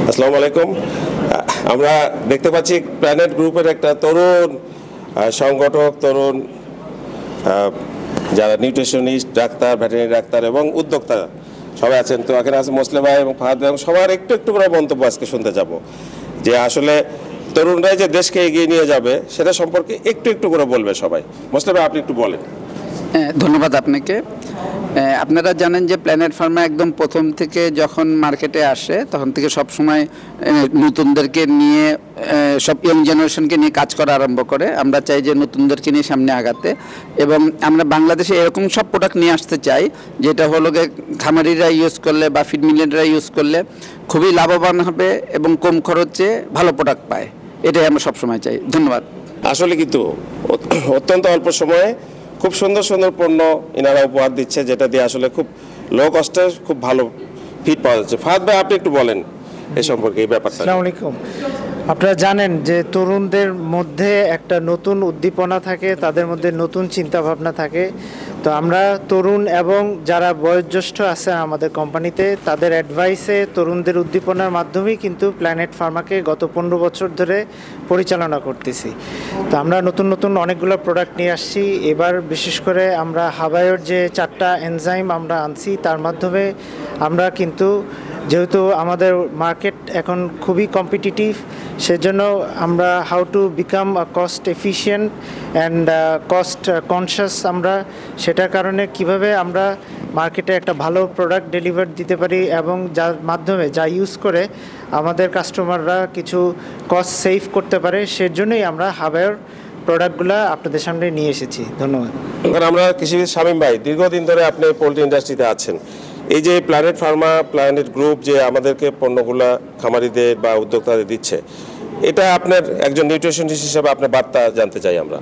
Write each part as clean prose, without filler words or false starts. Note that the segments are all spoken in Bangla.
আসসালামু আলাইকুম। আমরা দেখতে পাচ্ছি প্ল্যানেট গ্রুপের একটা তরুণ সংগঠক, তরুণ যারা নিউট্রিশনিস্ট, ডাক্তার, ভেটেরিনারি ডাক্তার এবং উদ্যোক্তা সবাই আছেন। তো এখানে আছে মোসলে ভাই এবং ফাহাদ ভাই, এবং সবার একটু একটু করে মন্তব্য আজকে শুনতে যাব, যে আসলে তরুণরাই যে দেশকে এগিয়ে নিয়ে যাবে সেটা সম্পর্কে একটু একটু করে বলবে সবাই। মোসলে ভাই, আপনি একটু বলেন। ধন্যবাদ আপনাকে। আপনারা জানেন যে প্ল্যানেট ফার্মা একদম প্রথম থেকে যখন মার্কেটে আসে তখন থেকে সব সময় নতুনদেরকে নিয়ে, সব ইয়ং জেনারেশনকে নিয়ে কাজ করা আরম্ভ করে। আমরা চাই যে নতুনদেরকে নিয়ে সামনে আগাতে, এবং আমরা বাংলাদেশে এরকম সব প্রোডাক্ট নিয়ে আসতে চাই যেটা হলো খামারিরা ইউজ করলে বা ফিড মিলেটরা ইউজ করলে খুবই লাভবান হবে এবং কম খরচে ভালো প্রোডাক্ট পায়। এটাই আমরা সবসময় চাই। ধন্যবাদ। আসলে কিন্তু অত্যন্ত অল্প সময়ে খুব সুন্দর সুন্দর পণ্য এনারা উপহার দিচ্ছে, যেটা দিয়ে আসলে খুব লো কস্টে খুব ভালো ফিড পাওয়া যাচ্ছে। ফাহাদ ভাই, আপনি একটু বলেন এই সম্পর্কে, এই ব্যাপারটা। আসসালামু আলাইকুম। আপনারা জানেন যে তরুণদের মধ্যে একটা নতুন উদ্দীপনা থাকে, তাদের মধ্যে নতুন চিন্তা ভাবনা থাকে। তো আমরা তরুণ এবং যারা বয়োজ্যেষ্ঠ আছে আমাদের কোম্পানিতে, তাদের অ্যাডভাইসে তরুণদের উদ্দীপনার মাধ্যমেই কিন্তু প্ল্যানেট ফার্মাকে গত 15 বছর ধরে পরিচালনা করতেছি। তো আমরা নতুন নতুন অনেকগুলো প্রোডাক্ট নিয়ে আসছি। এবার বিশেষ করে আমরা হাবায়োর যে 4টা এনজাইম আমরা আনছি, তার মাধ্যমে আমরা কিন্তু, যেহেতু আমাদের মার্কেট এখন খুবই কম্পিটিটিভ, সেজন্য আমরা how to become cost efficient and cost conscious, আমরা সেটার কারণে কিভাবে আমরা মার্কেটে একটা ভালো প্রোডাক্ট ডেলিভার দিতে পারি এবং যার মাধ্যমে যা ইউজ করে আমাদের কাস্টমাররা কিছু কস্ট সেভ করতে পারে, সেজন্যই আমরা হাবায়োর প্রোডাক্টগুলো আপনাদের সামনে নিয়ে এসেছি। ধন্যবাদ। আমরা কৃষিবিদ শামীম ভাই, দীর্ঘদিন ধরে আপনি পোলট্রি ইন্ডাস্ট্রিতে আছেন। এই যে প্ল্যানেট ফার্মা, প্ল্যানেট গ্রুপ যে আমাদেরকে পণ্যগুলা খামারিদের বা উদ্যোক্তাদের দিচ্ছে, এটা আপনার একজন নিউট্রিশনিস্ট হিসেবে আপনার বার্তা জানতে চাই আমরা।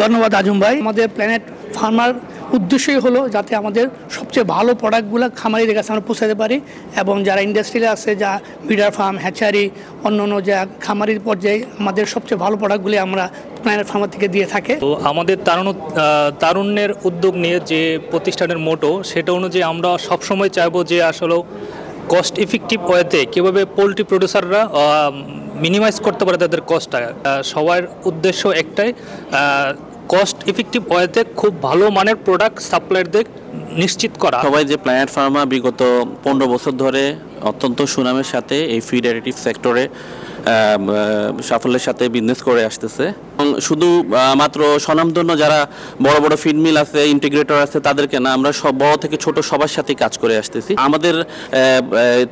ধন্যবাদ আজম ভাই। আমাদের প্ল্যানেট ফার্মার উদ্দেশ্যই হলো যাতে আমাদের সবচেয়ে ভালো প্রোডাক্টগুলো খামারিদের কাছে আমরা পৌঁছাতে পারি, এবং যারা ইন্ডাস্ট্রিতে আছে, যা ব্রিডার ফার্ম, হ্যাচারি, অন্য যা খামারির পর্যায়ে আমাদের সবচেয়ে ভালো প্রোডাক্টগুলি আমরা প্ল্যানেট ফার্মার থেকে দিয়ে থাকে। তো আমাদের তারুণ্যের উদ্যোগ নিয়ে যে প্রতিষ্ঠানের মোটো, সেটা অনুযায়ী আমরা সবসময় চাইবো যে আসলে কস্ট ইফেক্টিভ ওয়েতে কীভাবে পোলট্রি প্রডিউসাররা মিনিমাইজ করতে পারে তাদের কস্টটা। সবার উদ্দেশ্য একটাই, কস্ট ইফেক্টিভ ওয়েতে খুব ভালো মানের প্রোডাক্ট সাপ্লাইদের নিশ্চিত করা। সবাই যে প্ল্যানেট ফার্মা বিগত 15 বছর ধরে অত্যন্ত সুনামের সাথে এই ফিড অ্যাডিটিভ সেক্টরে সাফল্যের সাথে বিজনেস করে আসতেছে, এবং শুধু মাত্র স্বনামধন্য যারা বড় বড় ফিড মিল আছে, ইন্টিগ্রেটর আছে, তাদেরকে না, আমরা সব বড় থেকে ছোট সবার সাথেই কাজ করে আসতেছি। আমাদের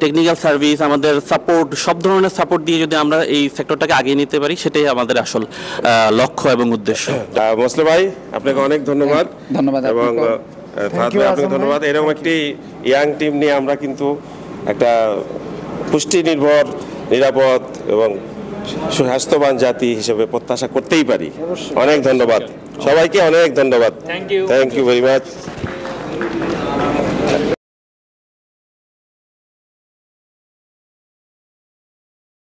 টেকনিক্যাল সার্ভিস, আমাদের সাপোর্ট, সব ধরনের সাপোর্ট দিয়ে যদি আমরা এই সেক্টরটাকে আগিয়ে নিতে পারি, সেটাই আমাদের আসল লক্ষ্য এবং উদ্দেশ্য। মোসলে ভাই, আপনাকে অনেক ধন্যবাদ। ধন্যবাদ। এবং ফাহাদ ভাই, আপনাকে ধন্যবাদ। এরকম একটি ইয়াং টিম নিয়ে আমরা কিন্তু একটা পুষ্টি নির্ভর, নিরাপদ এবং সুস্বাস্থ্যবান জাতি হিসেবে প্রত্যাশা করতেই পারি। অনেক ধন্যবাদ সবাইকে, অনেক ধন্যবাদ। Thank you very much.